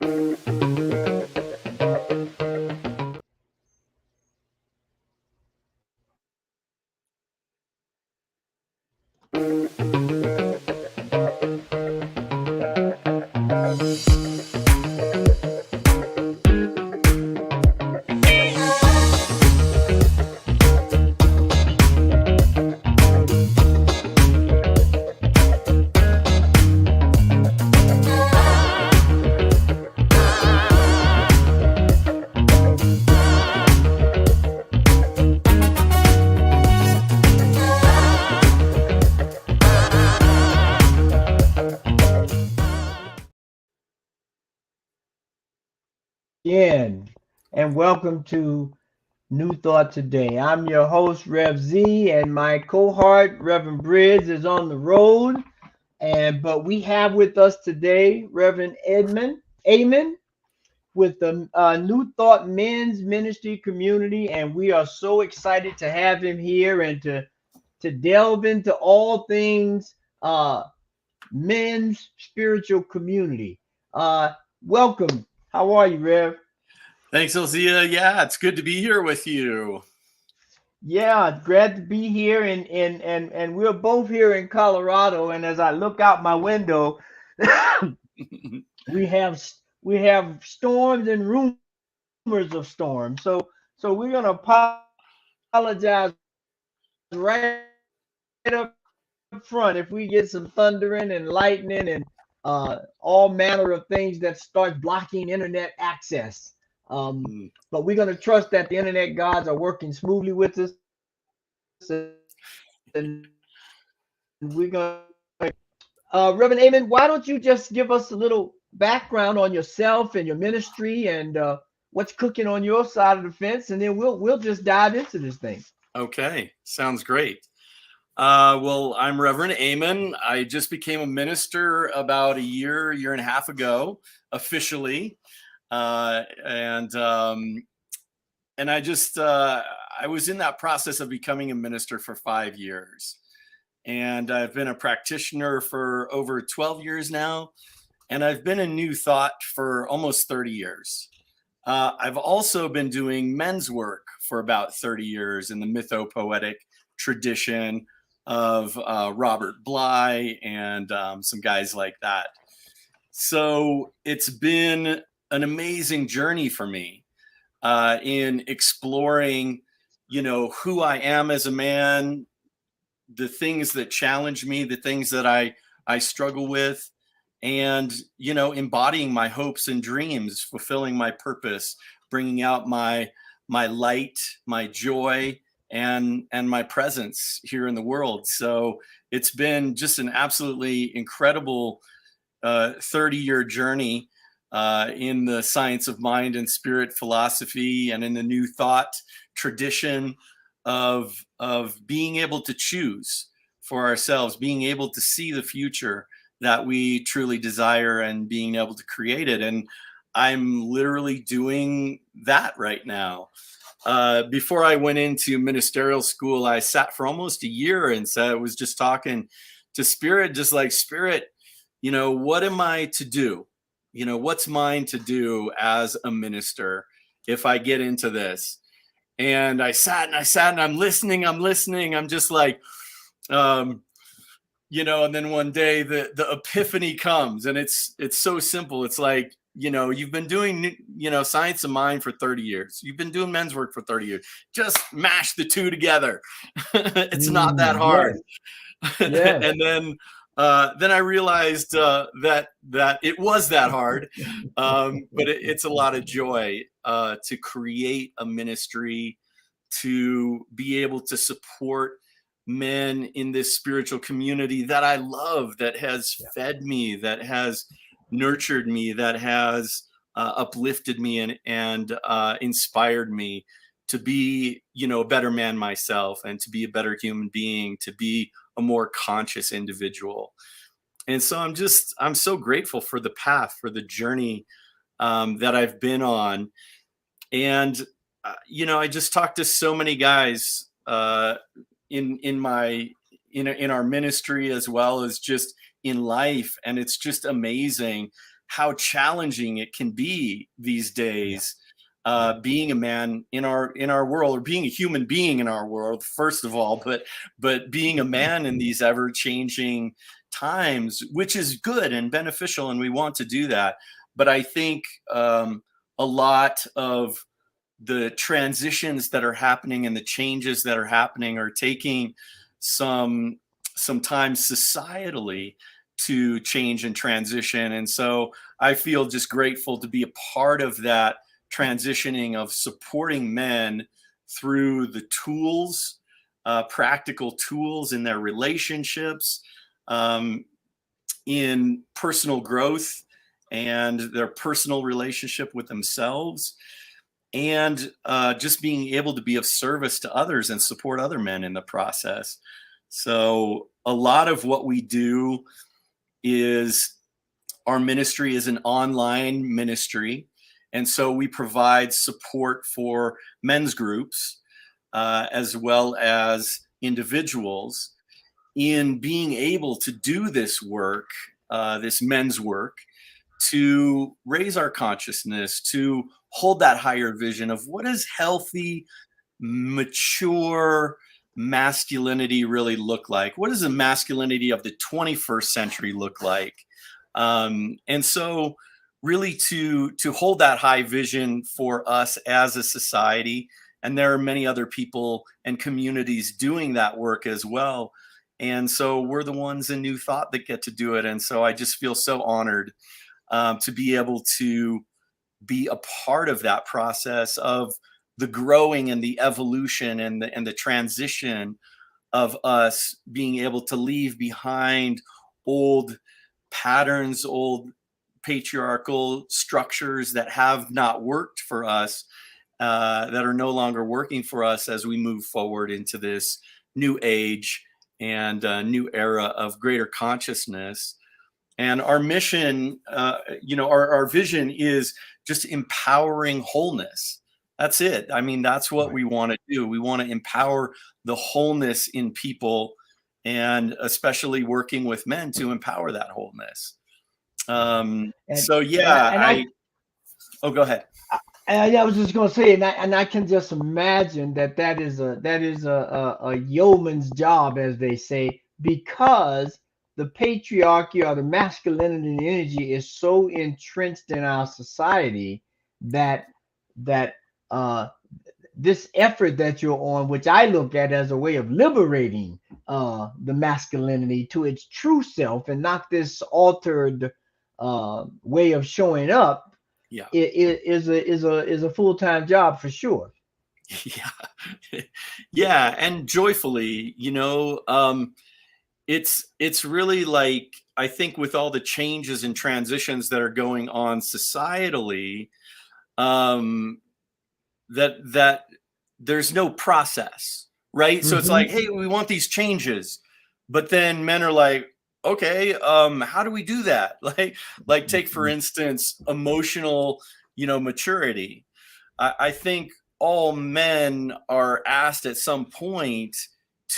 Again, and welcome to New Thought Today. I'm your host, Rev Z, and my cohort, Reverend Briggs, is on the road. But we have with us today Reverend Edmund Eamon with the New Thought Men's Ministry Community, and we are so excited to have him here and to delve into all things men's spiritual community. Welcome. How are you, Rev? Thanks, Elzia. Yeah, it's good to be here with you. Yeah, glad to be here, and we're both here in Colorado. And as I look out my window, we have we have storms and rumors of storms. So we're gonna apologize right up front if we get some thundering and lightning and all manner of things that start blocking internet access. But we're gonna trust that the internet gods are working smoothly with us, and we're gonna. Reverend Eamon, why don't you just give us a little background on yourself and your ministry and what's cooking on your side of the fence, and then we'll just dive into this thing. Okay, sounds great. Well, I'm Reverend Eamon. I just became a minister about a year and a half ago, officially, and I was in that process of becoming a minister for 5 years. And I've been a practitioner for over 12 years now. And I've been in New Thought for almost 30 years. I've also been doing men's work for about 30 years in the mythopoetic tradition of Robert Bly and some guys like that. So it's been an amazing journey for me in exploring, who I am as a man, the things that challenge me, the things that I struggle with, and, embodying my hopes and dreams, fulfilling my purpose, bringing out my light, my joy, and my presence here in the world. So it's been just an absolutely incredible 30-year journey in the science of mind and spirit philosophy and in the New Thought tradition of being able to choose for ourselves, being able to see the future that we truly desire and being able to create it. And I'm literally doing that right now. Before I went into ministerial school, I sat for almost a year and I was just talking to Spirit, just like, Spirit, what am I to do? What's mine to do as a minister if I get into this? And I sat and I'm listening. I'm just like, and then one day the epiphany comes, and it's so simple. It's like, you've been doing, science of mind for 30 years. You've been doing men's work for 30 years. Just mash the two together. It's not that hard. Yes. Yes. And then I realized that it was that hard, but it's a lot of joy to create a ministry, to be able to support men in this spiritual community that I love, that has fed me, that has nurtured me, that has uplifted me and inspired me to be, a better man myself, and to be a better human being, to be a more conscious individual. And so I'm so grateful for the path, for the journey that I've been on. And, I just talked to so many guys in our ministry, as well as just in life. And it's just amazing how challenging it can be these days, being a man in our world, or being a human being in our world, first of all, but being a man in these ever changing times, which is good and beneficial, and we want to do that. But I think a lot of the transitions that are happening and the changes that are happening are taking sometimes societally to change and transition. And so I feel just grateful to be a part of that transitioning, of supporting men through the tools, practical tools in their relationships, in personal growth and their personal relationship with themselves, and just being able to be of service to others and support other men in the process. So a lot of what we do is, our ministry is an online ministry. And so we provide support for men's groups, as well as individuals, in being able to do this work, this men's work, to raise our consciousness, to hold that higher vision of what does healthy, mature masculinity really look like? What does the masculinity of the 21st century look like? And so really to hold that high vision for us as a society, and there are many other people and communities doing that work as well. And so we're the ones in New Thought that get to do it. And so I just feel so honored to be able to be a part of that process of the growing and the evolution and the transition of us being able to leave behind old patterns, old patriarchal structures that have not worked for us, that are no longer working for us as we move forward into this new age and new era of greater consciousness. And our mission, our vision is just empowering wholeness. That's it. I mean, that's what we want to do. We want to empower the wholeness in people, and especially working with men to empower that wholeness. So yeah, oh, go ahead. I was just gonna say, and I can just imagine that is a yeoman's job, as they say, because the patriarchy or the masculinity energy is so entrenched in our society that that this effort that you're on, which I look at as a way of liberating the masculinity to its true self, and not this altered way of showing up, Yeah, is a full-time job for sure. yeah, yeah, and joyfully, it's really like, I think with all the changes and transitions that are going on societally, that there's no process, right? So it's like, Mm-hmm. hey, we want these changes, but then men are like, okay, how do we do that? Like take for instance emotional, maturity. I think all men are asked at some point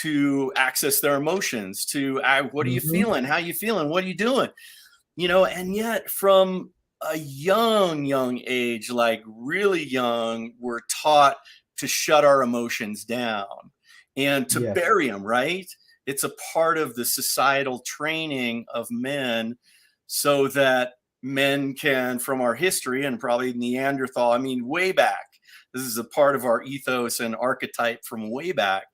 to access their emotions, to what are you Mm-hmm. feeling, how you feeling, what are you doing, and yet from a young age, like really young, we're taught to shut our emotions down and to Yes. bury them, right? It's a part of the societal training of men, so that men can, from our history and probably Neanderthal, I mean, way back, this is a part of our ethos and archetype from way back,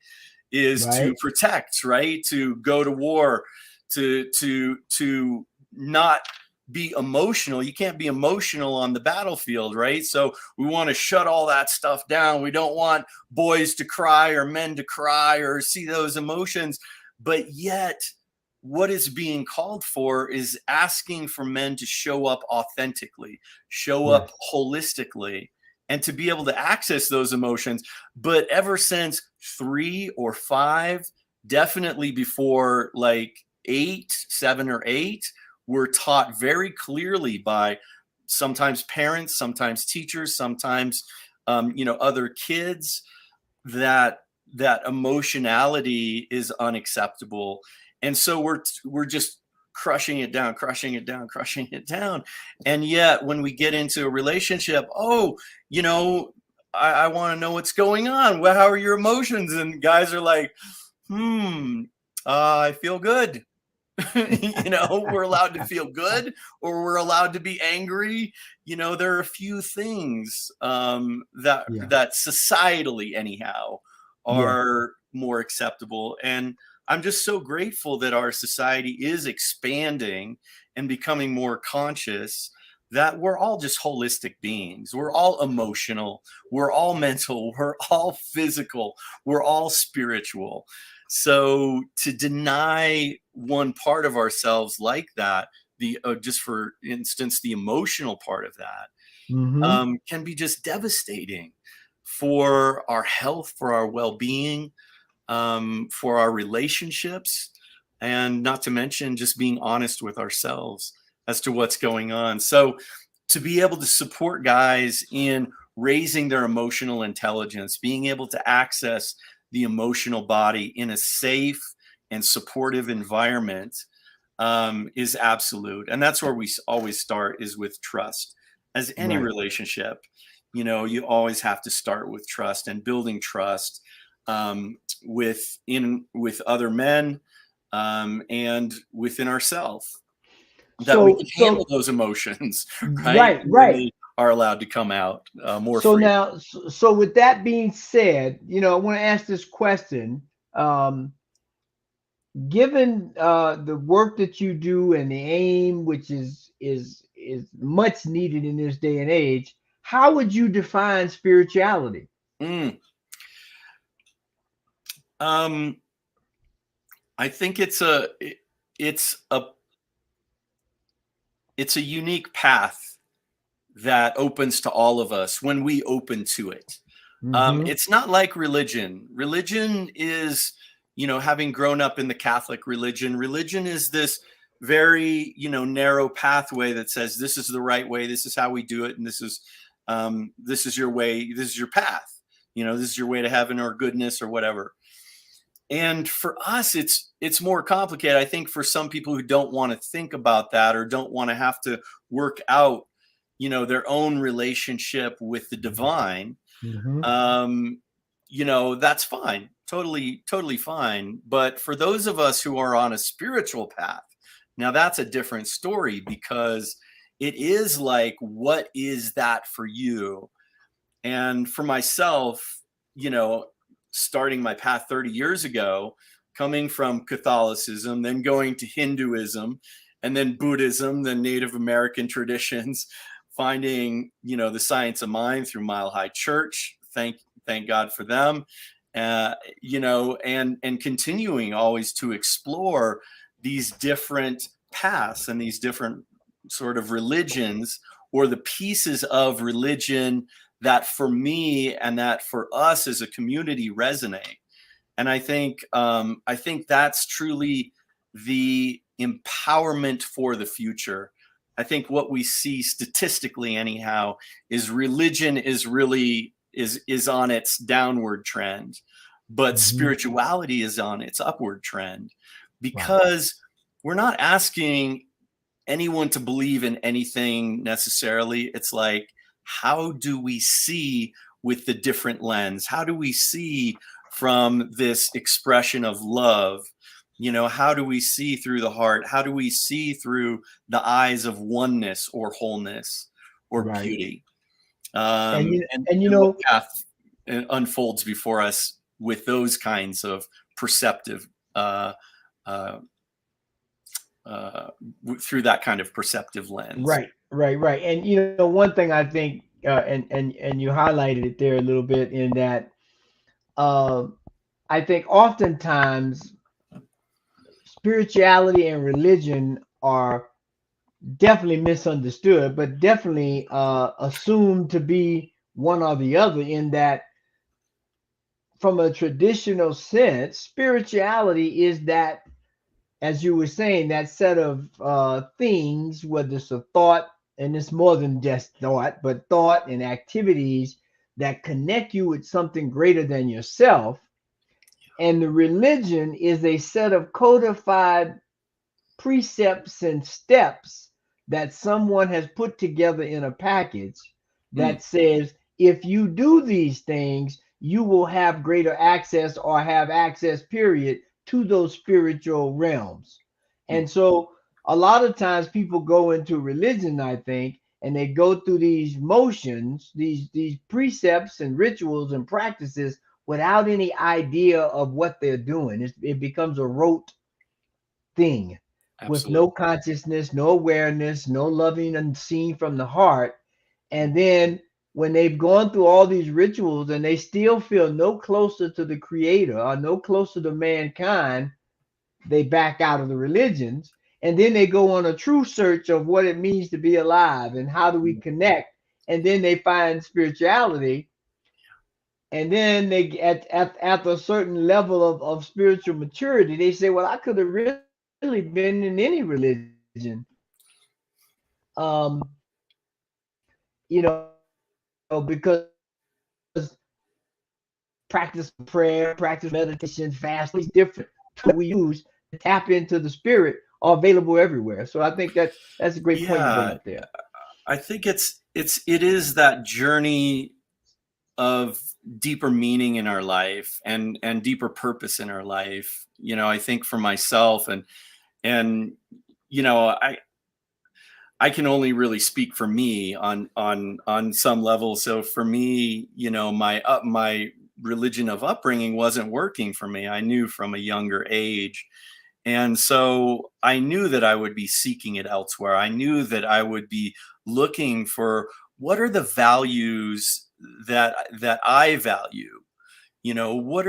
is to Right. protect, right? To go to war, to not be emotional. You can't be emotional on the battlefield, right? So we want to shut all that stuff down. We don't want boys to cry or men to cry or see those emotions. But yet, what is being called for is asking for men to show up authentically, show up Yes. holistically, and to be able to access those emotions. But ever since 3 or 5, definitely before like 8, 7 or 8, we're taught very clearly by sometimes parents, sometimes teachers, sometimes other kids, that emotionality is unacceptable. And so we're just crushing it down, crushing it down, crushing it down. And yet when we get into a relationship, oh, you know, I want to know what's going on. Well, how are your emotions? And guys are like, I feel good. You know, we're allowed to feel good, or we're allowed to be angry. You know, there are a few things that societally, anyhow, are more acceptable. And I'm just so grateful that our society is expanding and becoming more conscious that we're all just holistic beings. We're all emotional. We're all mental. We're all physical. We're all spiritual. So to deny one part of ourselves like that, just for instance, the emotional part of that, can be just devastating for our health, for our well-being, for our relationships, and not to mention just being honest with ourselves as to what's going on. So to be able to support guys in raising their emotional intelligence, being able to access the emotional body in a safe and supportive environment, is absolute. And that's where we always start, is with trust. As any relationship, you know, you always have to start with trust and building trust with other men, and within ourselves, that we can handle those emotions, right? Right. They are allowed to come out more So free. now, so with that being said, you know, I want to ask this question. Given the work that you do and the aim, which is much needed in this day and age, how would you define spirituality? I think it's a unique path that opens to all of us when we open to it. It's not like religion. Religion is, you know, having grown up in the Catholic religion, religion is this very, you know, narrow pathway that says this is the right way, this is how we do it, and this is your way, this is your path, you know, this is your way to heaven or goodness or whatever. And for us, it's more complicated. I think for some people who don't want to think about that, or don't want to have to work out, you know, their own relationship with the divine, you know, that's fine. Totally fine. But for those of us who are on a spiritual path, now that's a different story, because it is like, what is that for you? And for myself, you know, starting my path 30 years ago, coming from Catholicism, then going to Hinduism, and then Buddhism, then Native American traditions, finding, you know, the science of mind through Mile High Church. Thank God for them. You know, and continuing always to explore these different paths and these different sort of religions, or the pieces of religion that for me and that for us as a community resonate. And I think that's truly the empowerment for the future. I think what we see statistically, anyhow, is religion is really is on its downward trend, but spirituality is on its upward trend, because we're not asking anyone to believe in anything necessarily. It's like, how do we see with the different lens? How do we see from this expression of love? You know, how do we see through the heart? How do we see through the eyes of oneness or wholeness or beauty? And you know, what path unfolds before us with those kinds of perceptive, through that kind of perceptive lens. Right. And you know, one thing I think, and you highlighted it there a little bit, in that I think oftentimes spirituality and religion are definitely misunderstood, but definitely assumed to be one or the other, in that from a traditional sense, spirituality is that, as you were saying, that set of things, whether it's a thought, and it's more than just thought, but thought and activities that connect you with something greater than yourself. And the religion is a set of codified precepts and steps that someone has put together in a package Mm, that says if you do these things, you will have greater access or have access, period, to those spiritual realms. mm. And so a lot of times people go into religion, I think, and they go through these motions, these precepts and rituals and practices without any idea of what they're doing. It becomes a rote thing with Absolutely. no consciousness, no awareness, no loving and seeing from the heart. And then when they've gone through all these rituals and they still feel no closer to the creator or no closer to mankind, they back out of the religions. And then they go on a true search of what it means to be alive and how do we Mm. connect. And then they find spirituality. And then they at a certain level of spiritual maturity, they say, well, I could have really been in any religion. Um, because practice prayer, practice meditation, fasting, all these different tools that we use to tap into the spirit are available everywhere. So I think that's a great point you bring Yeah, up there. I think it is that journey of deeper meaning in our life and deeper purpose in our life. I think for myself and you know, I can only really speak for me on some level. So for me, my religion of upbringing wasn't working for me. I knew from a younger age. And so I knew that I would be seeking it elsewhere. I knew that I would be looking for what are the values that I value. What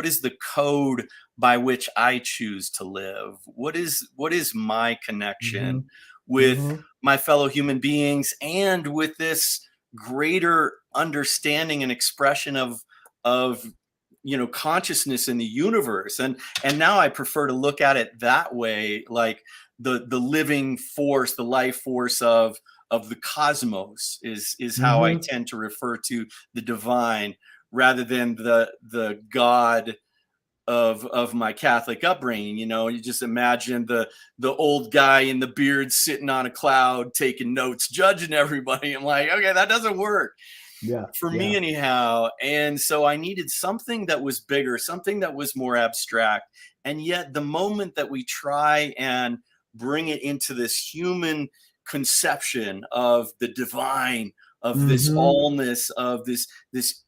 is the code by which I choose to live? What is my connection Hmm. with Hmm. my fellow human beings and with this greater understanding and expression of consciousness in the universe? And now I prefer to look at it that way, like the living force, the life force of the cosmos is how I Hmm. tend to refer to the divine, rather than the God of my Catholic upbringing. You just imagine the old guy in the beard sitting on a cloud taking notes, judging everybody. I'm like, okay, that doesn't work Yeah. for me Yeah. anyhow. And so I needed something that was bigger, something that was more abstract. And yet the moment that we try and bring it into this human conception of the divine, of this Hmm. allness, of this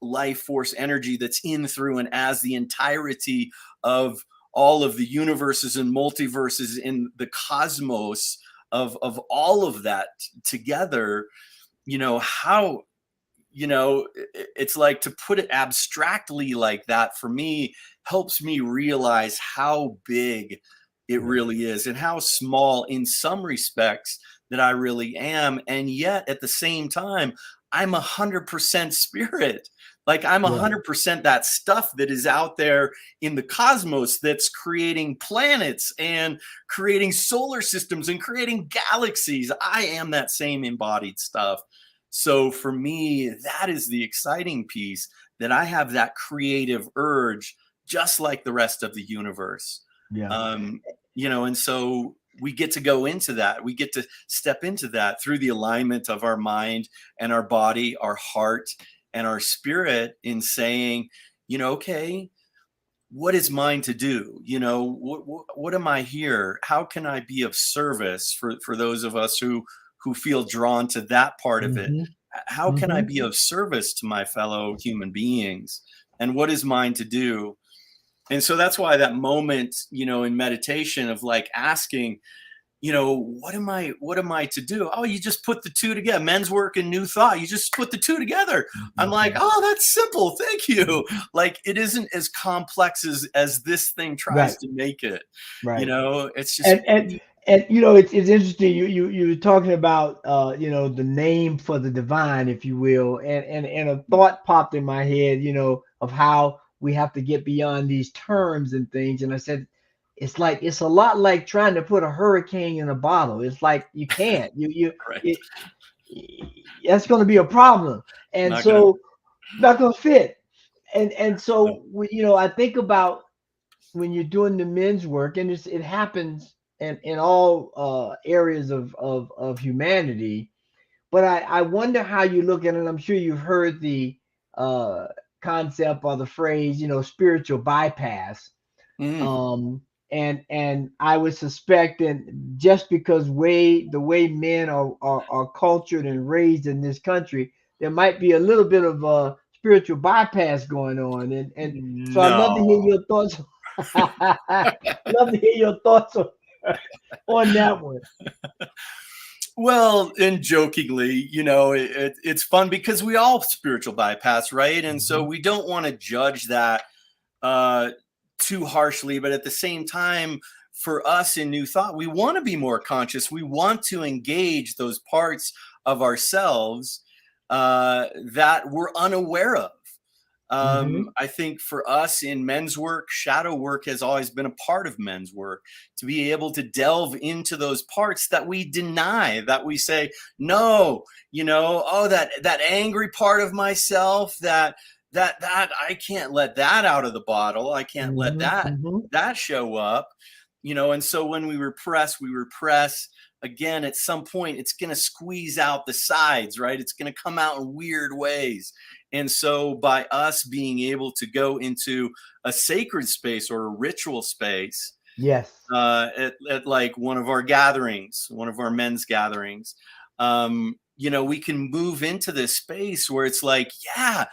life force energy that's in, through, and as the entirety of all of the universes and multiverses in the cosmos, of all of that together, how it's like, to put it abstractly like that, for me, helps me realize how big it Yeah. really is and how small in some respects that I really am. And yet at the same time, I'm 100% spirit. Like, I'm Yeah. 100% that stuff that is out there in the cosmos, that's creating planets and creating solar systems and creating galaxies. I am that same embodied stuff. So for me, that is the exciting piece, that I have that creative urge, just like the rest of the universe. Yeah. And so we get to go into that. We get to step into that through the alignment of our mind and our body, our heart and our spirit, in saying, okay, what is mine to do? What am I here? How can I be of service for those of us who feel drawn to that part of it? Hmm. How can I Hmm. be of service to my fellow human beings? And what is mine to do? And so that's why that moment, in meditation, of like asking, what am I to do? Oh, you just put the two together. Men's work and new thought. You just put the two together. I'm like, Okay. oh, that's simple. Thank you. Like, it isn't as complex as this thing tries Right. to make it. Right. It's just And it's interesting. You were talking about the name for the divine, if you will, and a thought popped in my head, of how we have to get beyond these terms and things. And I said, it's a lot like trying to put a hurricane in a bottle. It's like you can't. right. It, that's going to be a problem, and Not gonna. so not going to fit. And No. so I think about when you're doing the men's work, and it happens. in all areas of humanity. But I wonder how you look at it. I'm sure you've heard the uh, concept or the phrase, spiritual bypass. Mm. And I would suspect that just because the way men are cultured and raised in this country, there might be a little bit of a spiritual bypass going on. And so I'd love to hear No. your thoughts. Love to hear your thoughts on that one. Well, and jokingly, it's fun because we all spiritual bypass, right? And so Mhm. we don't want to judge that uh, too harshly, but at the same time, for us in New Thought, we want to be more conscious. We want to engage those parts of ourselves that we're unaware of. Mhm. I think for us in men's work, shadow work has always been a part of men's work, to be able to delve into those parts that we deny, that we say, no, oh, that angry part of myself, that I can't let that out of the bottle. I can't let Mhm. Mhm. that show up, and so when we repress again. At some point it's going to squeeze out the sides, right? It's going to come out in weird ways. And so by us being able to go into a sacred space or a ritual space, Yes. at like one of our gatherings, one of our men's gatherings, we can move into this space where it's like, yeah,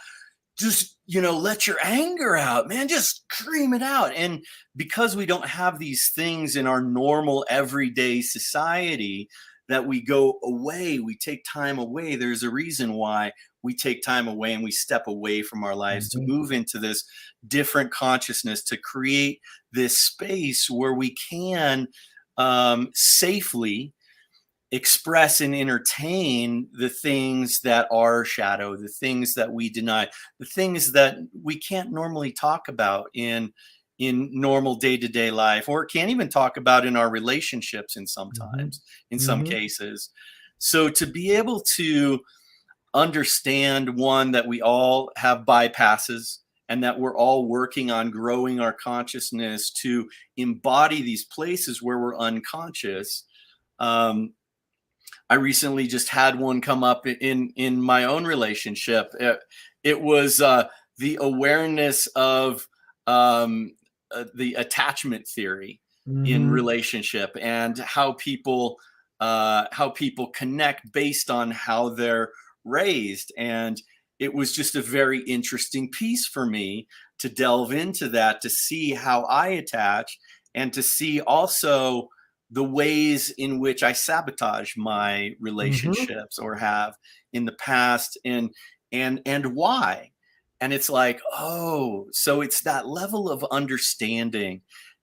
just let your anger out, man, just scream it out. And because we don't have these things in our normal everyday society, that we go away, we take time away. There's a reason why we take time away and we step away from our lives to Mhm. move into this different consciousness, to create this space where we can safely express and entertain the things that are shadow, the things that we deny, the things that we can't normally talk about in normal day-to-day life, or can't even talk about in our relationships Mhm. in some Mhm. cases. So to be able to understand, one, that we all have bypasses and that we're all working on growing our consciousness to embody these places where we're unconscious. um, I recently just had one come up in my own relationship. It was the awareness of the attachment theory in Mhm. relationship, and how people connect based on how they're raised. And it was just a very interesting piece for me to delve into that, to see how I attach, and to see also the ways in which I sabotage my Mhm. relationships or have in the past, and why. And it's like, oh, so it's that level of understanding,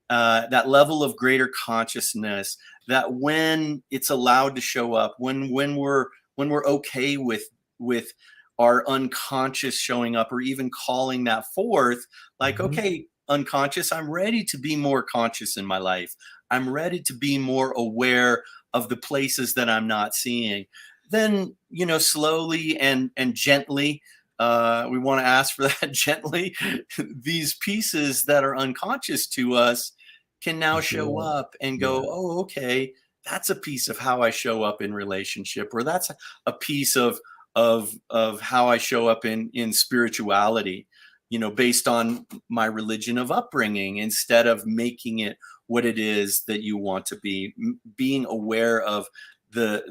that level of greater consciousness, that when it's allowed to show up, when we're okay with our unconscious showing up, or even calling that forth, like, Mhm. okay, unconscious, I'm ready to be more conscious in my life. I'm ready to be more aware of the places that I'm not seeing. Then, slowly and gently, we want to ask for that gently. These pieces that are unconscious to us can now show Yeah. up and Yeah. go, oh, okay, that's a piece of how I show up in relationship, or that's a piece of how I show up in spirituality, based on my religion of upbringing, instead of making it what it is that you want to be. Being aware of the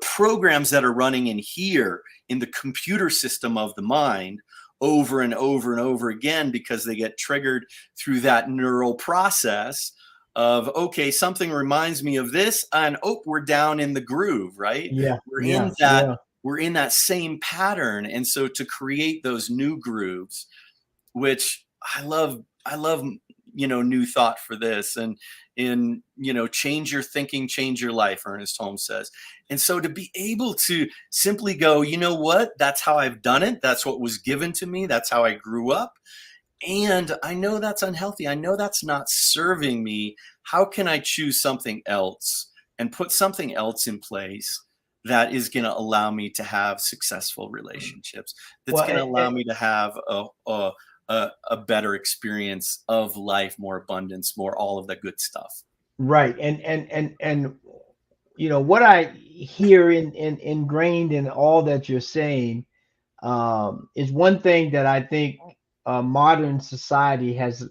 programs that are running in here, in the computer system of the mind, over and over and over again, because they get triggered through that neural process of, okay, something reminds me of this, and oh, we're down in the groove, right? Yeah. we're in Yeah. that Yeah. we're in that same pattern. And so to create those new grooves, which I love, new thought for this, and in, change your thinking, change your life, Ernest Holmes says. And so to be able to simply go, you know what, that's how I've done it, that's what was given to me, that's how I grew up, and I know that's unhealthy, I know that's not serving me. How can I choose something else and put something else in place that is going to allow me to have successful relationships, that's Well, going to allow me to have a better experience of life, more abundance, more all of the good stuff. Right. And what I hear in ingrained in all that you're saying, is one thing that I think modern society has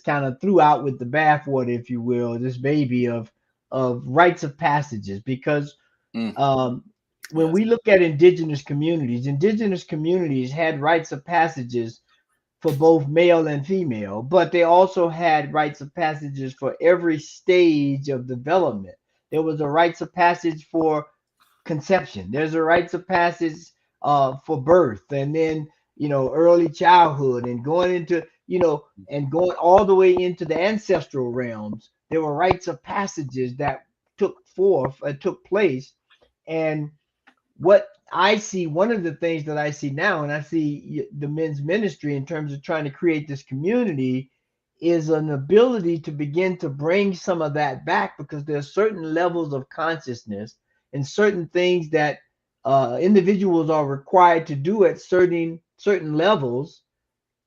kind of threw out with the bathwater, if you will, this baby of rites of passages. Because Mm, um, when yes. we look at indigenous communities had rites of passages for both male and female, but they also had rites of passages for every stage of development. There was a rites of passage for conception. There's a rites of passage for birth, and then early childhood, and going into and going all the way into the ancestral realms. There were rites of passages that took place, and what I see, one of the things that I see now, and I see the men's ministry in terms of trying to create this community, is an ability to begin to bring some of that back, because there's certain levels of consciousness and certain things that individuals are required to do at certain levels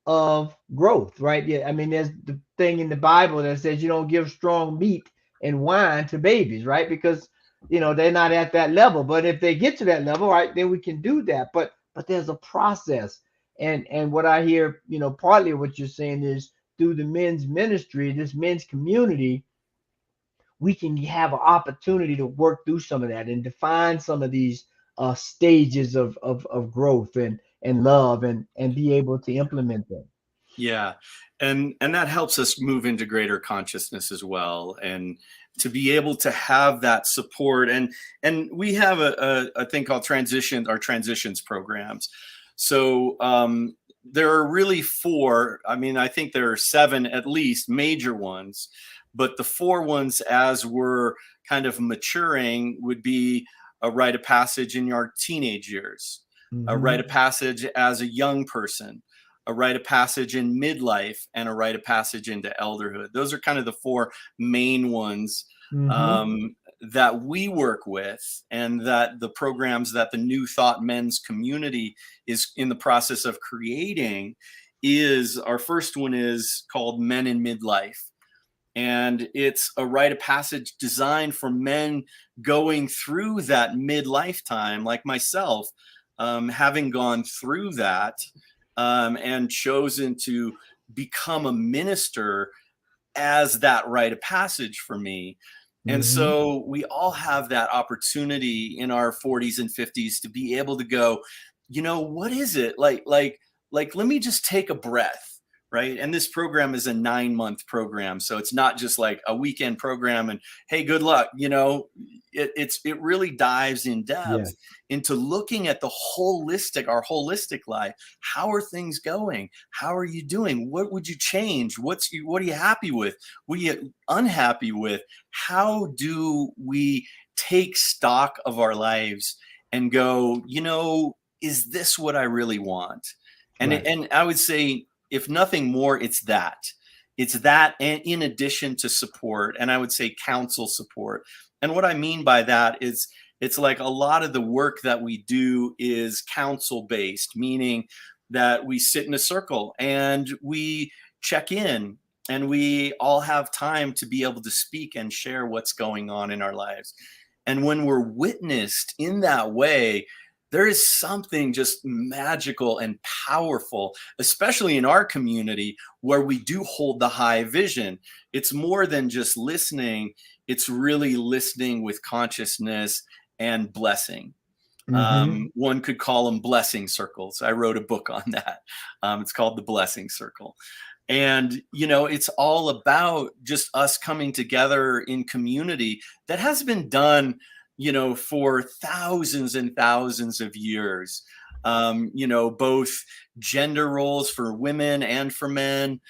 of growth, right? Yeah, I mean, there's the thing in the Bible that says you don't give strong meat and wine to babies, right? Because they're not at that level. But if they get to that level, right, then we can do that. But there's a process, and what I hear, partly what you're saying is through the men's ministry, this men's community, we can have an opportunity to work through some of that and define some of these stages of growth and love, and be able to implement them. Yeah. And that helps us move into greater consciousness as well. And to be able to have that support. And we have a thing called transitions programs. So there are really four. I mean, I think there are seven at least major ones, but the four ones as we're kind of maturing would be a rite of passage in your teenage years, a rite Mm-hmm. of passage as a young person, a rite of passage in midlife, and a rite of passage into elderhood. Those are kind of the four main ones Mm-hmm. um, that we work with, and that the programs that the New Thought Men's community is in the process of creating. Is our first one is called Men in Midlife. And it's a rite of passage designed for men going through that midlife time, like myself, having gone through that and chosen to become a minister as that rite of passage for me. And Mm-hmm. so we all have that opportunity in our 40s and 50s to be able to go, what is it like, let me just take a breath, right? And this program is a 9-month program, so it's not just like a weekend program and hey, good luck. It really dives in depth Yes. into looking at our holistic life. How are things going? How are you doing? What would you change? What are you happy with? What are you unhappy with? How do we take stock of our lives and go, is this what I really want? And Right. and I would say, if nothing more, it's that. It's that, and in addition to support, and I would say counsel support. And what I mean by that is it's like a lot of the work that we do is counsel based, meaning that we sit in a circle and we check in, and we all have time to be able to speak and share what's going on in our lives. And when we're witnessed in that way, there is something just magical and powerful, especially in our community where we do hold the high vision. It's more than just listening, it's really listening with consciousness and blessing. Mm-hmm. One could call them blessing circles. I wrote a book on that. It's called The Blessing Circle. And, it's all about just us coming together in community that has been done, for thousands and thousands of years. Both gender roles for women and for men,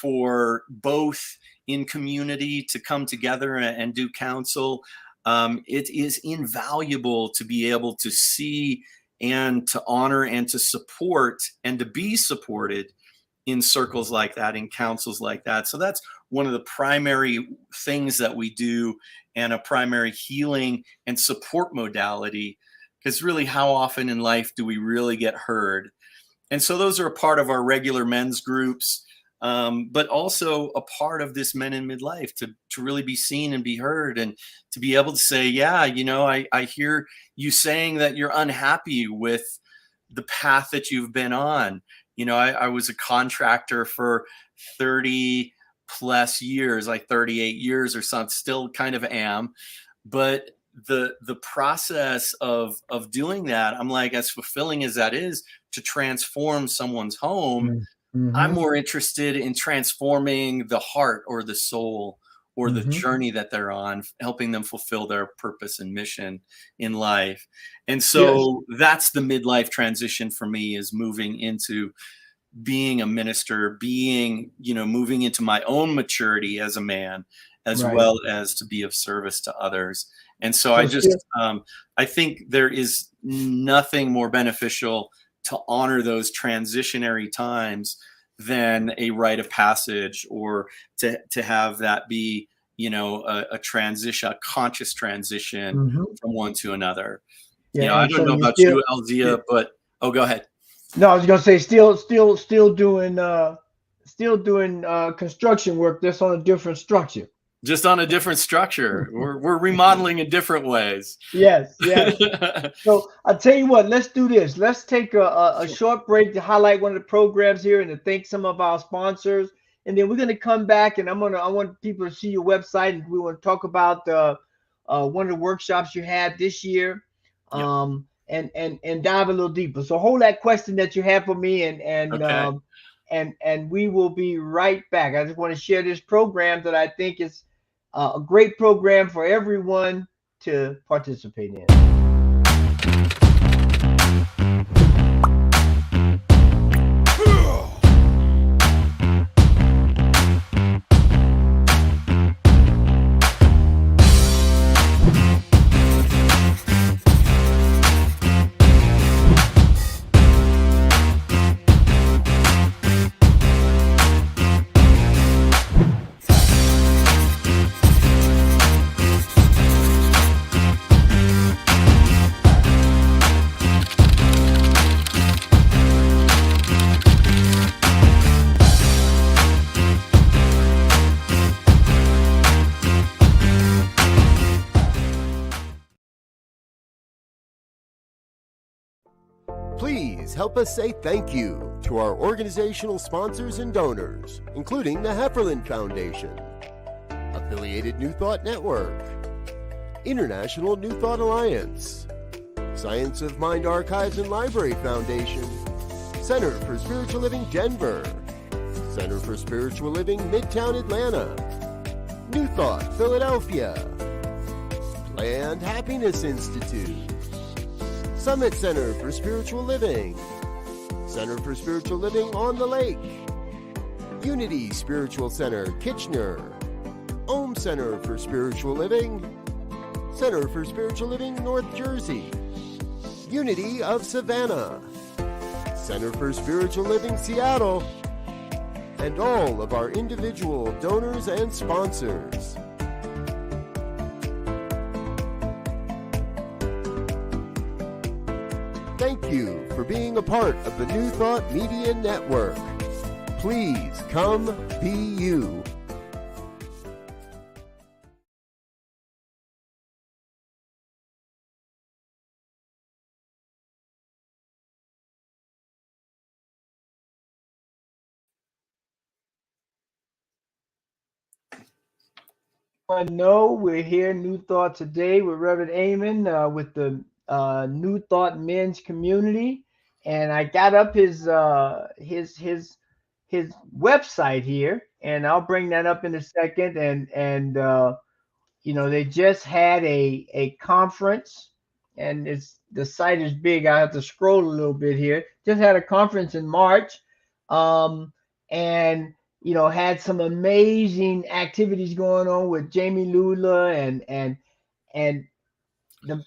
for both in community to come together and do counsel. It is invaluable to be able to see and to honor and to support and to be supported in circles like that, in councils like that. So that's one of the primary things that we do, and a primary healing and support modality, because really, how often in life do we really get heard? And so those are a part of our regular men's groups. but also a part of this Men in Midlife to really be seen and be heard, and to be able to say, yeah, I hear you saying that you're unhappy with the path that you've been on. I was a contractor for 30 plus years, like 38 years or something, still kind of am. But the process of doing that, I'm like, as fulfilling as that is to transform someone's home, I'm more interested in transforming the heart or the soul or the journey that they're on, helping them fulfill their purpose and mission in life. And so that's the midlife transition for me, is moving into being a minister, moving into my own maturity as a man, as well as to be of service to others. And so I think there is nothing more beneficial to honor those transitionary times than a rite of passage, or to have that be, a transition, a conscious transition from one to another. Yeah, I don't know about you, Alzia, but go ahead. No, I was gonna say still doing construction work, just on a different structure. Just on a different structure. We're remodeling in different ways. Yes. So I'll tell you what, let's do this. Let's take a short break to highlight one of the programs here and to thank some of our sponsors. And then we're going to come back, and I want people to see your website, and we want to talk about one of the workshops you had this year, and dive a little deeper. So hold that question that you have for me, and we will be right back. I just want to share this program that I think is a great program for everyone to participate in. Please help us say thank you to our organizational sponsors and donors, including the Hefferland Foundation, Affiliated New Thought Network, International New Thought Alliance, Science of Mind Archives and Library Foundation, Center for Spiritual Living Denver, Center for Spiritual Living Midtown Atlanta, New Thought Philadelphia, Planned Happiness Institute, Summit Center for Spiritual Living, Center for Spiritual Living on the Lake, Unity Spiritual Center Kitchener, Om Center for Spiritual Living, Center for Spiritual Living North Jersey, Unity of Savannah, Center for Spiritual Living Seattle, and all of our individual donors and sponsors. Thank you for being a part of the New Thought Media Network. Please come be you. No, we're here, New Thought today with Rev Eamon with the New Thought Men's Community, and I got up his website here, and I'll bring that up in a second. And they just had a conference, and the site is big. I have to scroll a little bit here. Just had a conference in March, and had some amazing activities going on with Jamie Lula, and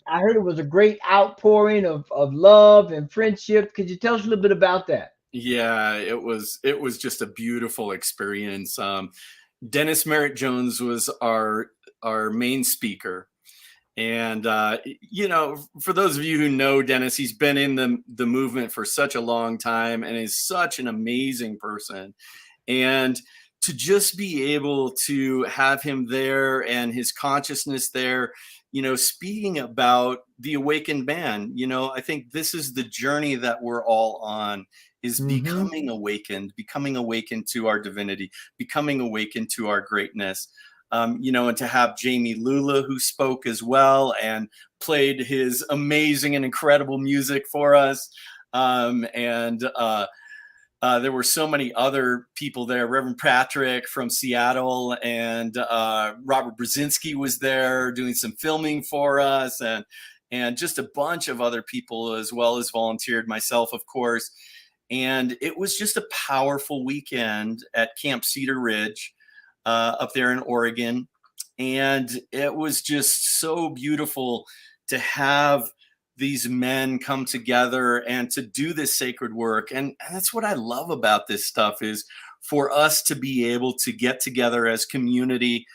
I heard it was a great outpouring of love and friendship. Could you tell us a little bit about that? Yeah, it was just a beautiful experience. Dennis Merritt Jones was our main speaker. And, for those of you who know Dennis, he's been in the movement for such a long time and is such an amazing person. And to just be able to have him there and his consciousness there, speaking about the awakened man, I think this is the journey that we're all on, is becoming awakened to our divinity, becoming awakened to our greatness. And to have Jamie Lula, who spoke as well and played his amazing and incredible music for us. There were so many other people there. Reverend Patrick from Seattle, and Robert Brzezinski was there doing some filming for us, and just a bunch of other people as well as volunteered, myself, of course. And it was just a powerful weekend at Camp Cedar Ridge up there in Oregon. And it was just so beautiful to have these men come together and to do this sacred work. And that's what I love about this stuff, is for us to be able to get together as community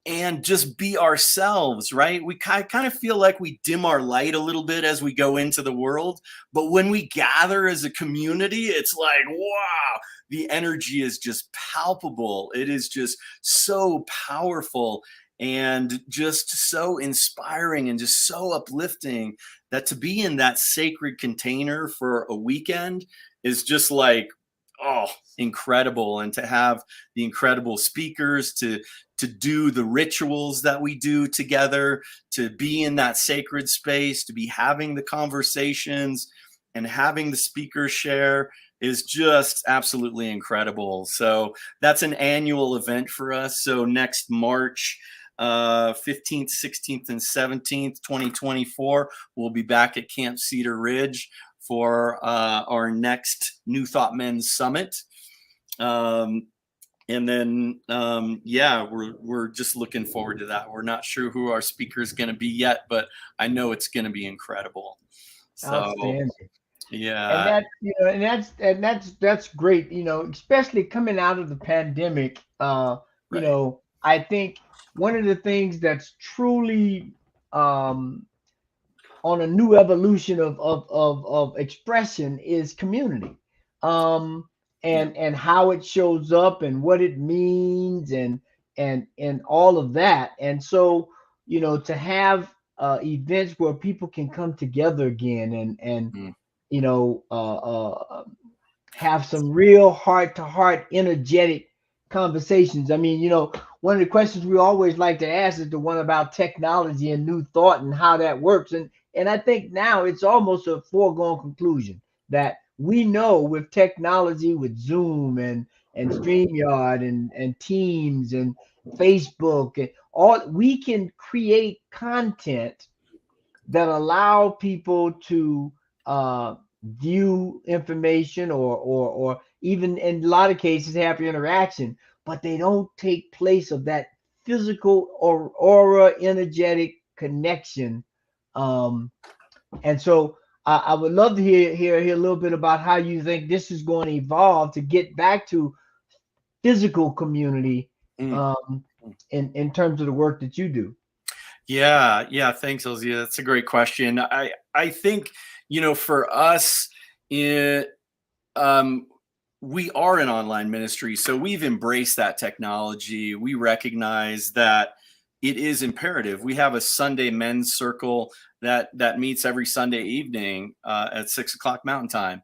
and just be ourselves, right? We kind of feel like we dim our light a little bit as we go into the world. But when we gather as a community, it's like, wow, the energy is just palpable. It is just so powerful and just so inspiring and just so uplifting, that to be in that sacred container for a weekend is just like, oh, incredible. And to have the incredible speakers, to do the rituals that we do together, to be in that sacred space, to be having the conversations and having the speakers share, is just absolutely incredible. So that's an annual event for us. So next March 15th, 16th, and 17th, 2024, we'll be back at Camp Cedar Ridge for our next New Thought Men's Summit. And then, we're just looking forward to that. We're not sure who our speaker is going to be yet, but I know it's going to be incredible. So, outstanding. Yeah. And that's great, especially coming out of the pandemic. Right. I think one of the things that's truly on a new evolution of expression is community. And how it shows up and what it means and all of that. And so, to have events where people can come together again and Mm. have some real heart-to-heart energetic conversations. I mean, one of the questions we always like to ask is the one about technology and new thought and how that works. And I think now it's almost a foregone conclusion that we know with technology, with Zoom and StreamYard and Teams and Facebook and all, we can create content that allow people to view information or even in a lot of cases have interaction, but they don't take place of that physical or aura energetic connection. And so I would love to hear a little bit about how you think this is going to evolve to get back to physical community in terms of the work that you do. Yeah. Thanks, Ozzy. That's a great question. I think, for us, we are an online ministry, so we've embraced that technology. We recognize that it is imperative. We have a Sunday men's circle that meets every Sunday evening at 6:00 Mountain Time,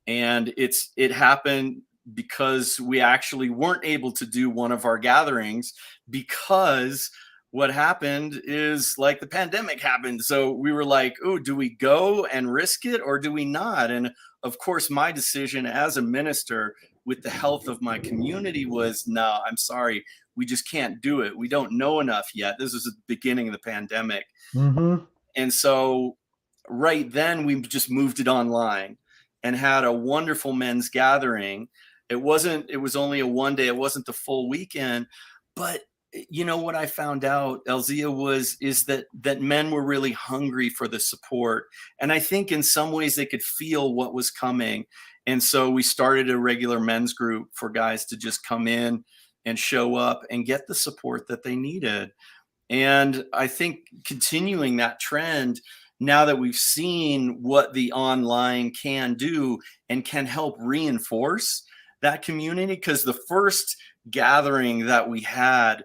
and it happened because we actually weren't able to do one of our gatherings because what happened is, like, the pandemic happened. So we were like, oh, do we go and risk it or do we not? And of course, my decision as a minister with the health of my community was, no, I'm sorry, we just can't do it. We don't know enough yet. This was the beginning of the pandemic. Mm-hmm. And so right then we just moved it online and had a wonderful men's gathering. It was only a one day, it wasn't the full weekend, but what I found out, Elzia, is that men were really hungry for the support. And I think in some ways they could feel what was coming. And so we started a regular men's group for guys to just come in and show up and get the support that they needed. And I think continuing that trend, now that we've seen what the online can do and can help reinforce, that community, because the first gathering that we had,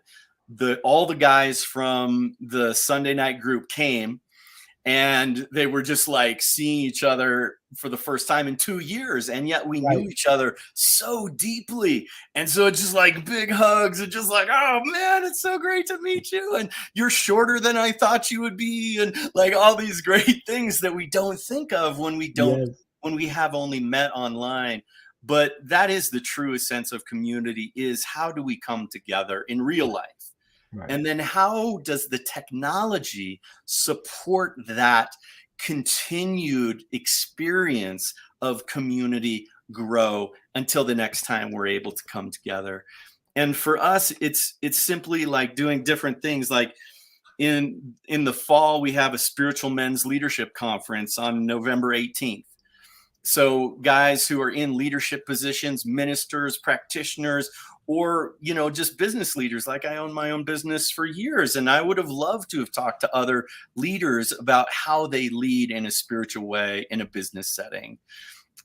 all the guys from the Sunday night group came, and they were just like seeing each other for the first time in 2 years, and yet we knew each other so deeply. And so it's just like big hugs and just like, oh man, it's so great to meet you, and you're shorter than I thought you would be, and like all these great things that we don't think of when we have only met online. But that is the truest sense of community, is how do we come together in real life? Right. And then how does the technology support that continued experience of community grow until the next time we're able to come together? And for us, it's simply like doing different things. Like in the fall, we have a spiritual men's leadership conference on November 18th. So guys who are in leadership positions, ministers, practitioners, or, you know, just business leaders. Like I own my own business for years, and I would have loved to have talked to other leaders about how they lead in a spiritual way in a business setting.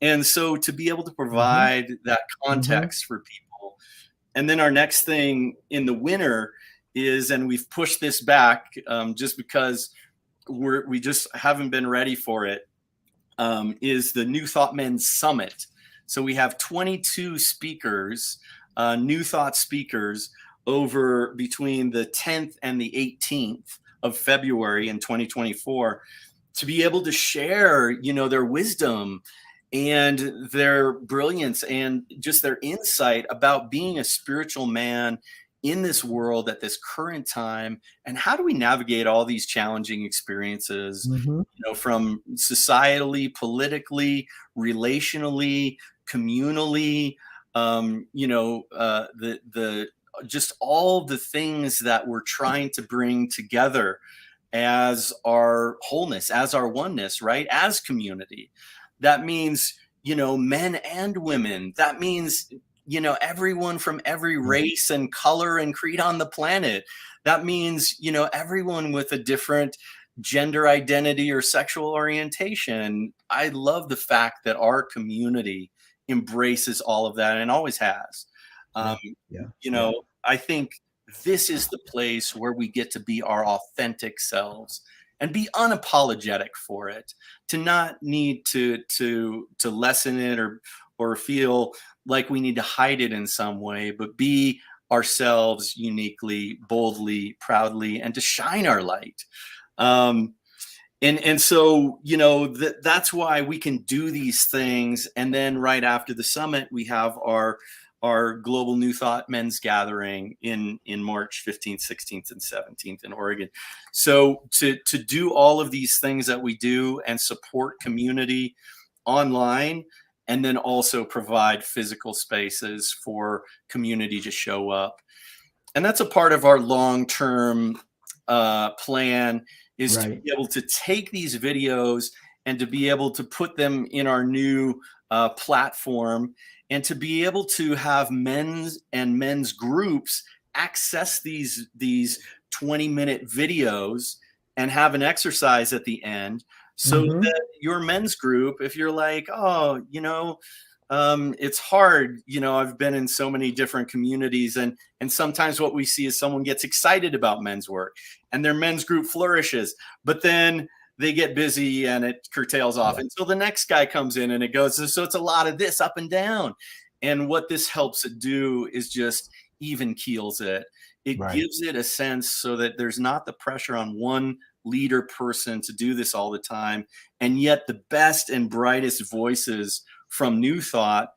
And so to be able to provide that context for people. And then our next thing in the winter is, and we've pushed this back just because we just haven't been ready for it, is the New Thought Men's Summit. So we have 22 speakers, New Thought speakers, over between the 10th and the 18th of February in 2024, to be able to share, you know, their wisdom and their brilliance and just their insight about being a spiritual man in this world at this current time, and how do we navigate all these challenging experiences, you know, from societally, politically, relationally, communally, you know, the just all the things that we're trying to bring together as our wholeness, as our oneness, right? As community. That means, you know, men and women. That means, you know, everyone from every race and color and creed on the planet. That means, you know, everyone with a different gender identity or sexual orientation. I love the fact that our community embraces all of that and always has. You know, I think this is the place where we get to be our authentic selves and be unapologetic for it, to not need to lessen it or feel like we need to hide it in some way, but be ourselves uniquely, boldly, proudly, and to shine our light. And so, you know, that's why we can do these things. And then right after the summit, we have our Global New Thought Men's Gathering in March 15th, 16th, and 17th in Oregon. So to do all of these things that we do and support community online, and then also provide physical spaces for community to show up. And that's a part of our long-term plan, is to be able to take these videos and to be able to put them in our new platform, and to be able to have men's groups access these 20-minute videos and have an exercise at the end, so that your men's group, if you're like, oh, you know, it's hard, you know, I've been in so many different communities, and sometimes what we see is someone gets excited about men's work and their men's group flourishes, but then they get busy and it curtails off until the next guy comes in and it goes. So it's a lot of this up and down. And what this helps it do is just even keels it. It gives it a sense so that there's not the pressure on one leader person to do this all the time. And yet the best and brightest voices from New Thought,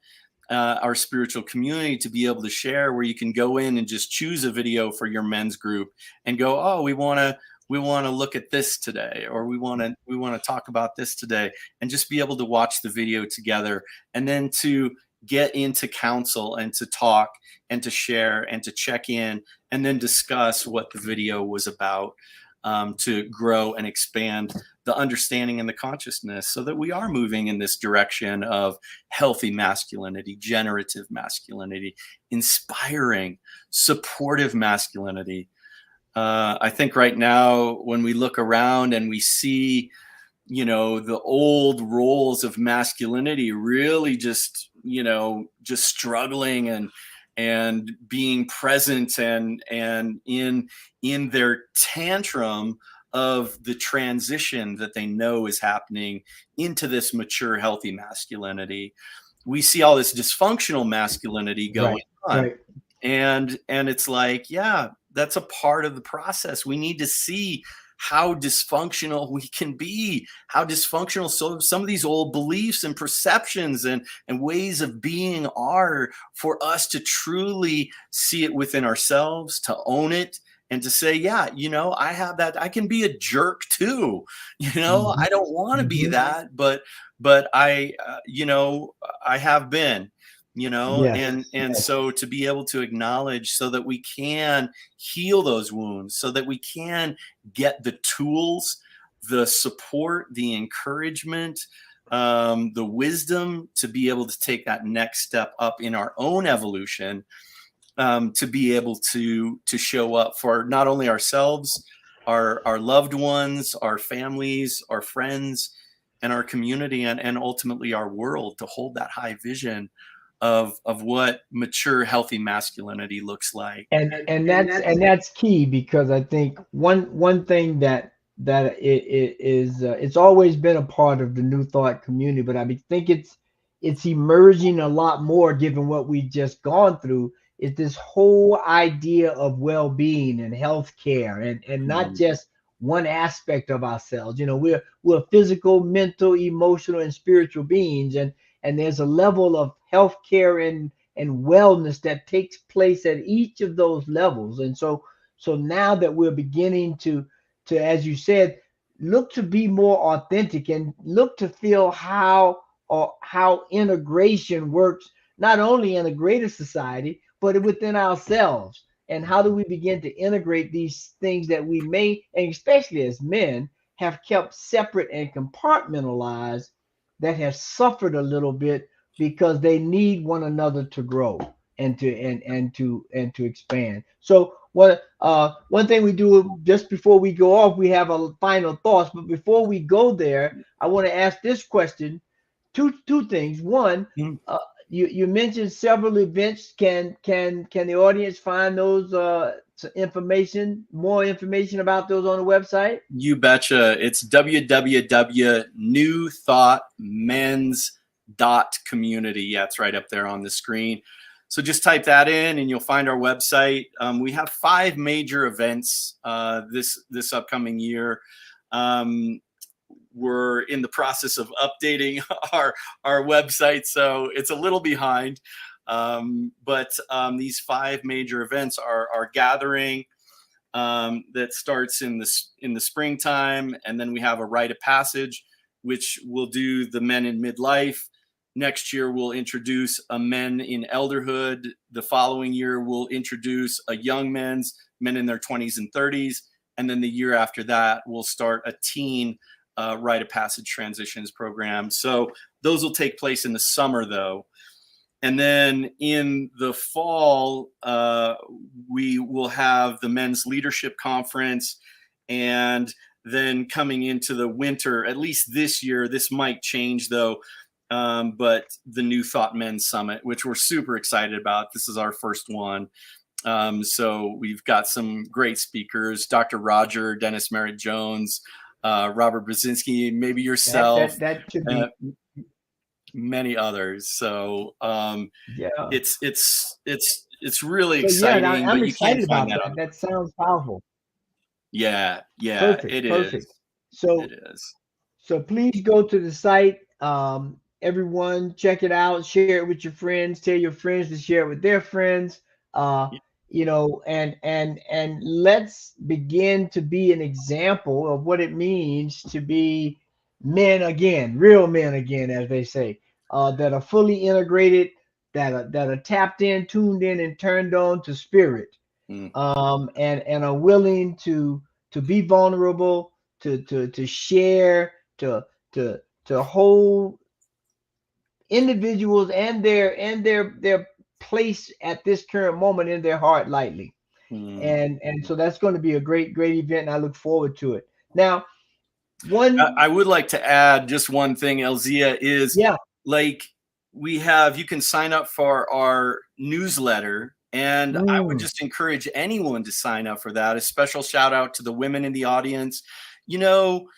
our spiritual community, to be able to share, where you can go in and just choose a video for your men's group and go, oh, we want to look at this today, or we want to talk about this today, and just be able to watch the video together, and then to get into counsel and to talk and to share and to check in and then discuss what the video was about, to grow and expand the understanding and the consciousness, so that we are moving in this direction of healthy masculinity, generative masculinity, inspiring, supportive masculinity. I think right now, when we look around and we see, you know, the old roles of masculinity really just just struggling and being present and in their tantrum of the transition that they know is happening into this mature, healthy masculinity. We see all this dysfunctional masculinity going on. Right. And it's like, yeah, that's a part of the process. We need to see how dysfunctional we can be, how dysfunctional some of these old beliefs and perceptions and ways of being are, for us to truly see it within ourselves, to own it, and to say, yeah, I have that. I can be a jerk too. I don't want to be that, but I, I have been. Yes. And so to be able to acknowledge, so that we can heal those wounds, so that we can get the tools, the support, the encouragement, the wisdom to be able to take that next step up in our own evolution, to be able to show up for not only ourselves, our loved ones, our families, our friends, and our community, and ultimately our world, to hold that high vision of what mature, healthy masculinity looks like. And that's key, because I think one thing that it is, it's always been a part of the New Thought community, but I think it's emerging a lot more given what we've just gone through, is this whole idea of well-being and healthcare, and not just one aspect of ourselves. We're physical, mental, emotional, and spiritual beings, and there's a level of healthcare and wellness that takes place at each of those levels. And so now that we're beginning to, as you said, look to be more authentic and look to feel how integration works, not only in a greater society, but within ourselves. And how do we begin to integrate these things that we may, and especially as men, have kept separate and compartmentalized, that have suffered a little bit because they need one another to grow and to expand. So one thing we do just before we go off, we have a final thoughts. But before we go there, I want to ask this question. Two things. One, you mentioned several events. Can the audience find those more information about those on the website? You betcha. It's www.newthoughtmens.community. Yeah, it's right up there on the screen. So just type that in and you'll find our website. We have 5 major events this upcoming year. We're in the process of updating our website, so it's a little behind. But these 5 major events are our gathering that starts in the springtime, and then we have a rite of passage, which will do the men in midlife. Next year, we'll introduce a men in elderhood. The following year, we'll introduce a young men in their 20s and 30s. And then the year after that, we'll start a teen rite of passage transitions program. So those will take place in the summer, though. And then in the fall, we will have the Men's Leadership Conference. And then coming into the winter, at least this year, this might change though, but the New Thought Men's Summit, which we're super excited about. This is our first one. So we've got some great speakers, Dr. Roger, Dennis Merritt Jones, Robert Brzezinski, maybe yourself, that should be many others. So yeah, it's really exciting. Yeah, I'm but excited you can't find about that. That sounds powerful. Yeah, Perfect. it Perfect. is. So It is. So please go to the site. Everyone, check it out. Share it with your friends. Tell your friends to share it with their friends. And let's begin to be an example of what it means to be men again, real men again, as they say, that are fully integrated, that are tapped in, tuned in, and turned on to spirit, and are willing to be vulnerable, to share, to hold individuals and their place at this current moment in their heart lightly. And so that's going to be a great event, and I look forward to it. Now, I would like to add just one thing, Elzia, is like you can sign up for our newsletter, and I would just encourage anyone to sign up for that. A special shout out to the women in the audience. You know,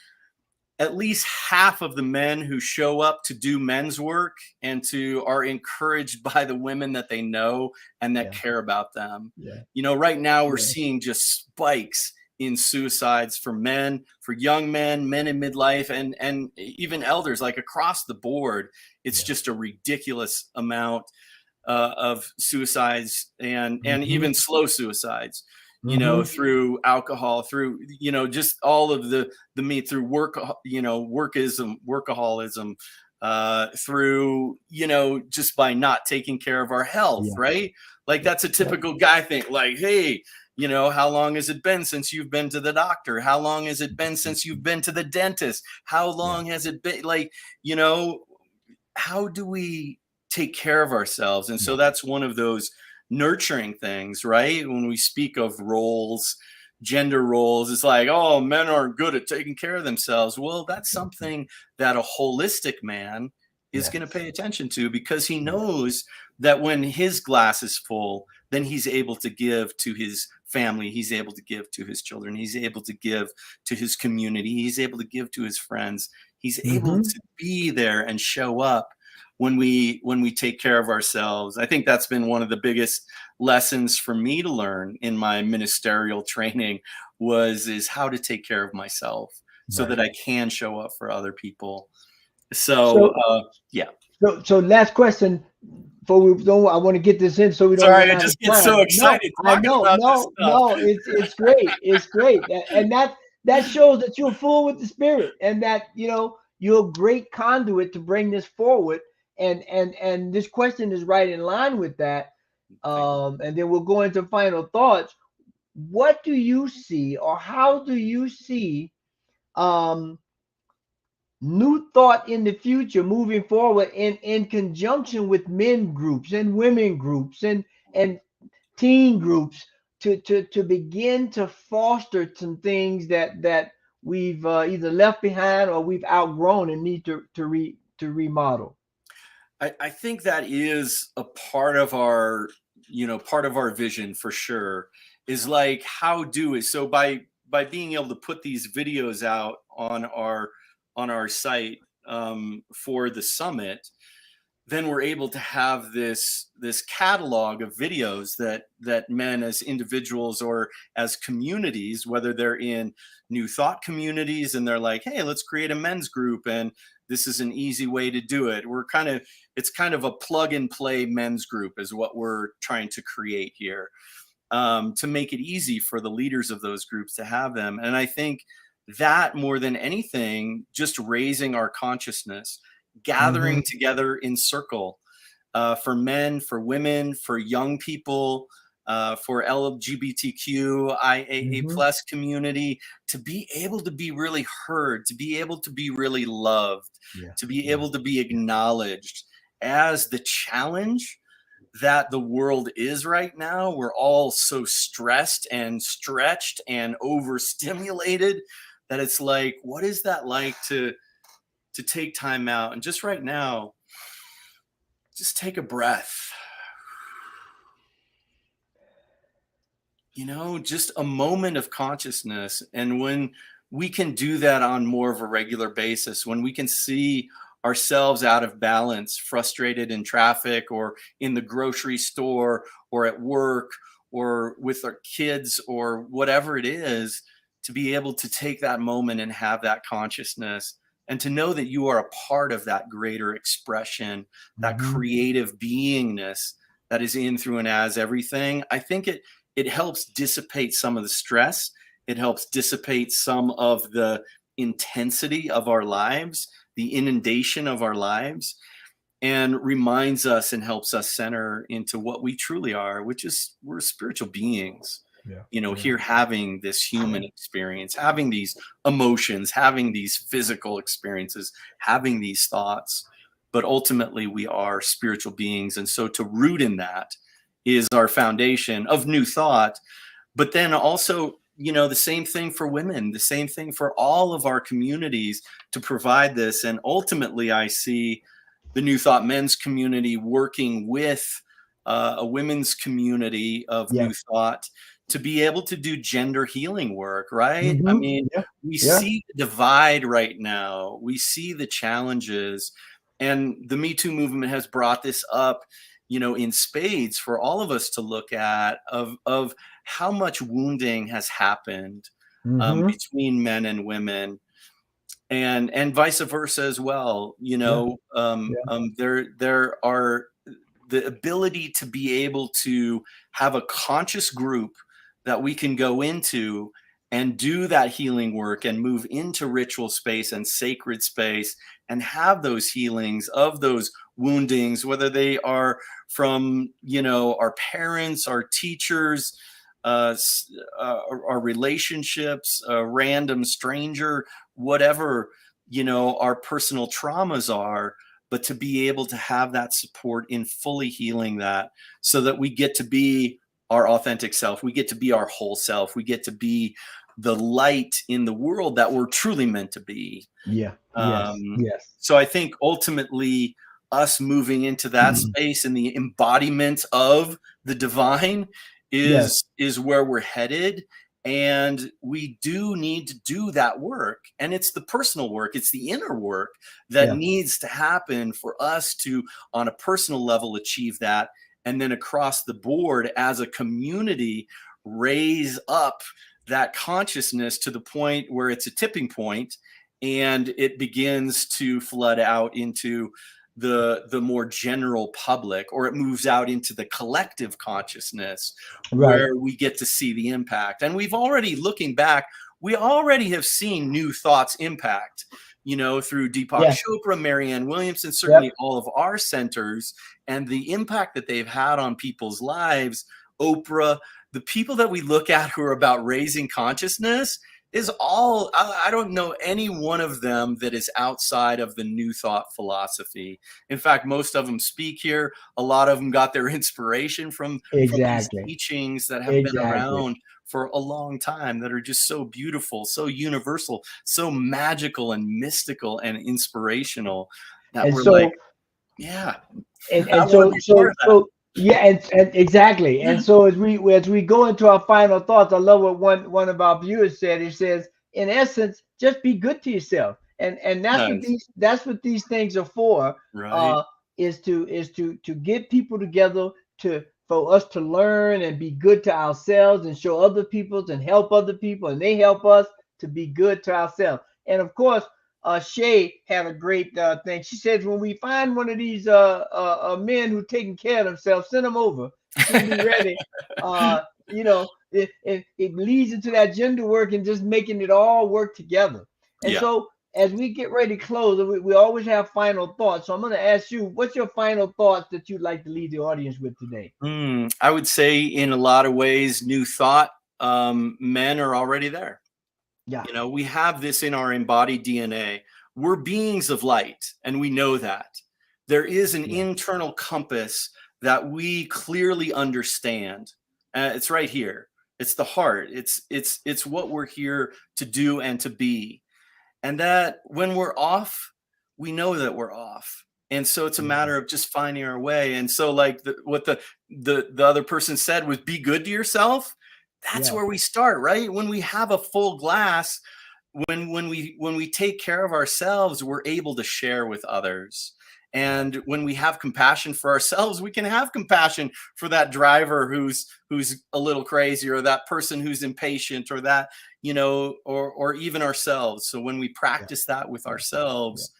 at least half of the men who show up to do men's work and are encouraged by the women that they know and that care about them. You know, right now we're seeing just spikes in suicides for men, for young men, men in midlife, and even elders, like across the board. It's just a ridiculous amount of suicides and even slow suicides, you know, through alcohol, through, you know, just all of the through work, you know, workaholism, through, you know, just by not taking care of our health, right? Like that's a typical guy thing. Like, hey, you know, how long has it been since you've been to the doctor? How long has it been since you've been to the dentist? How long has it been? Like, you know, how do we take care of ourselves? And so that's one of those nurturing things, right? When we speak of roles, gender roles, it's like, oh, men aren't good at taking care of themselves. Well, that's something that a holistic man is going to pay attention to, because he knows that when his glass is full, then he's able to give to his family, he's able to give to his children, he's able to give to his community, he's able to give to his friends, he's able to be there and show up when we take care of ourselves. I think that's been one of the biggest lessons for me to learn in my ministerial training is how to take care of myself so that I can show up for other people. So last question before we don't. I want to get this in so we don't. Sorry, I just get so excited. It's great. It's great, and that shows that you're full with the Spirit, and that, you know, you're a great conduit to bring this forward. And this question is right in line with that. And then we'll go into final thoughts. What do you see, or how do you see New Thought in the future moving forward in conjunction with men groups and women groups and teen groups to begin to foster some things that we've either left behind or we've outgrown and need to remodel? I think that is a part of our, you know, part of our vision for sure, is like, so by being able to put these videos out on our site for the summit, then we're able to have this catalog of videos that men as individuals or as communities, whether they're in New Thought communities and they're like, hey, let's create a men's group, and this is an easy way to do it. It's kind of a plug and play men's group is what we're trying to create here, to make it easy for the leaders of those groups to have them. And I think that more than anything, just raising our consciousness, gathering together in circle, for men, for women, for young people, for LGBTQIA plus community, to be able to be really heard, to be able to be really loved, to be able to be acknowledged as the challenge that the world is right now. We're all so stressed and stretched and overstimulated that it's like, what is that like to take time out and just right now, just take a breath, you know, just a moment of consciousness. And when we can do that on more of a regular basis, when we can see ourselves out of balance, frustrated in traffic or in the grocery store or at work or with our kids or whatever it is, to be able to take that moment and have that consciousness and to know that you are a part of that greater expression, that creative beingness that is in, through, and as everything. I think it helps dissipate some of the stress. It helps dissipate some of the intensity of our lives, the inundation of our lives, and reminds us and helps us center into what we truly are, which is we're spiritual beings. You know, here having this human experience, having these emotions, having these physical experiences, having these thoughts, but ultimately we are spiritual beings. And so to root in that is our foundation of New Thought. But then also, you know, the same thing for women, the same thing for all of our communities, to provide this. And ultimately I see the New Thought men's community working with a women's community of Yeah. New Thought to be able to do gender healing work, right? I Mhm. mean, Yeah. we Yeah. see the divide right now. We see the challenges, and the Me Too movement has brought this up, in spades for all of us to look at of how much wounding has happened Mhm. between men and women, and vice versa as well. Yeah. Yeah. There are the ability to be able to have a conscious group that we can go into and do that healing work and move into ritual space and sacred space and have those healings of those woundings, whether they are from our parents, our teachers, our relationships, a random stranger, whatever our personal traumas are, but to be able to have that support in fully healing that, so that we get to be our authentic self, we get to be our whole self, we get to be the light in the world that we're truly meant to be. Yeah. Yes. Yes. So I think ultimately us moving into that space and the embodiment of the divine Yes. is where we're headed. And we do need to do that work. And it's the personal work, it's the inner work that Yeah. needs to happen for us to, on a personal level, achieve that. And then across the board as a community, raise up that consciousness to the point where it's a tipping point and it begins to flood out into the more general public, or it moves out into the collective consciousness, Right. where we get to see the impact. And we've already, looking back, we already have seen New Thought's impact, through Deepak Yeah. Chopra, Marianne Williamson, certainly Yep. all of our centers, and the impact that they've had on people's lives. Oprah, the people that we look at who are about raising consciousness, is all, I don't know any one of them that is outside of the New Thought philosophy. In fact, most of them speak here. A lot of them got their inspiration from these Exactly. teachings that have been around for a long time, that are just so beautiful, so universal, so magical and mystical and inspirational, that And we're so, like, yeah, and I and want to so be part so of that. so yeah, and exactly. And so as we go into our final thoughts, I love what one of our viewers said. He says, in essence, just be good to yourself, and Nice. that's what these things are for. Right. Is to get people together, for us to learn and be good to ourselves and show other people and help other people, and they help us to be good to ourselves. And of course, Shay had a great thing. She says, when we find one of these men who taking care of themselves, send them over. She'll be ready. It leads into that gender work and just making it all work together. And Yeah. so as we get ready to close, we always have final thoughts. So I'm going to ask you, what's your final thoughts that you'd like to leave the audience with today? I would say in a lot of ways, New Thought men are already there. Yeah. We have this in our embodied DNA. We're beings of light, and we know that. There is an internal compass that we clearly understand. It's right here. It's the heart. It's what we're here to do and to be. And that when we're off, we know that we're off. And so it's a matter of just finding our way. And so, like what the other person said was, be good to yourself. That's where we start, right? When we have a full glass, when we take care of ourselves, we're able to share with others. And when we have compassion for ourselves, we can have compassion for that driver who's a little crazy, or that person who's impatient, or that, or even ourselves. So when we practice that with ourselves,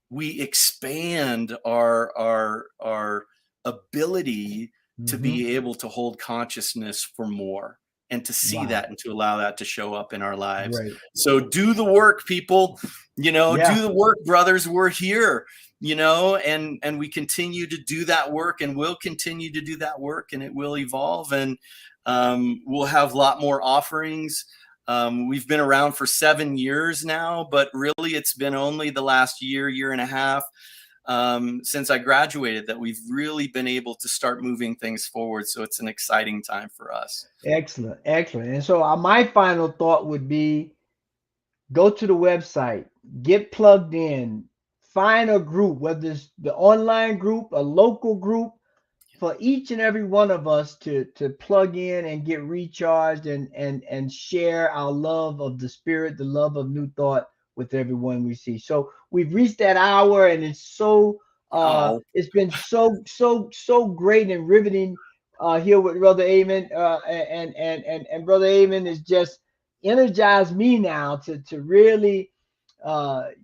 we expand our ability to be able to hold consciousness for more, and to see that and to allow that to show up in our lives. Right. So do the work, people, do the work, brothers. We're here, and we continue to do that work, and we'll continue to do that work, and it will evolve, and we'll have a lot more offerings. We've been around for 7 years now, but really it's been only the last year and a half since I graduated that we've really been able to start moving things forward. So it's an exciting time for us. Excellent. And so my final thought would be, go to the website, get plugged in, find a group, whether it's the online group, a local group, for each and every one of us to plug in and get recharged and share our love of the spirit, the love of New Thought with everyone we see. So we've reached that hour, and it's been so great and riveting here with Brother Eamon, and Brother Eamon has just energized me now to really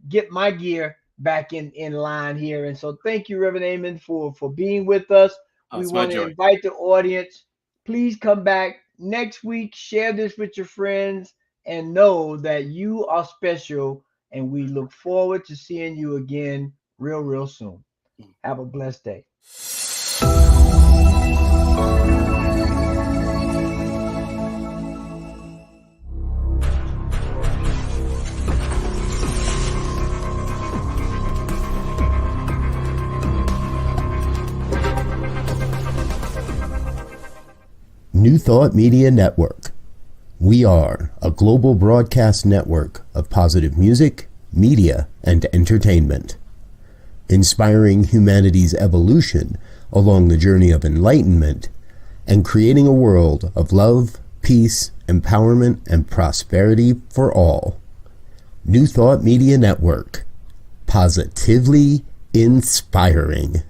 get my gear back in line here. And so thank you, Reverend Eamon, for being with us. We want to invite the audience. Please come back next week, share this with your friends, and know that you are special. And we look forward to seeing you again real soon. Have a blessed day. New Thought Media Network. We are a global broadcast network of positive music, media, and entertainment, inspiring humanity's evolution along the journey of enlightenment and creating a world of love, peace, empowerment, and prosperity for all. New Thought Media Network. Positively inspiring.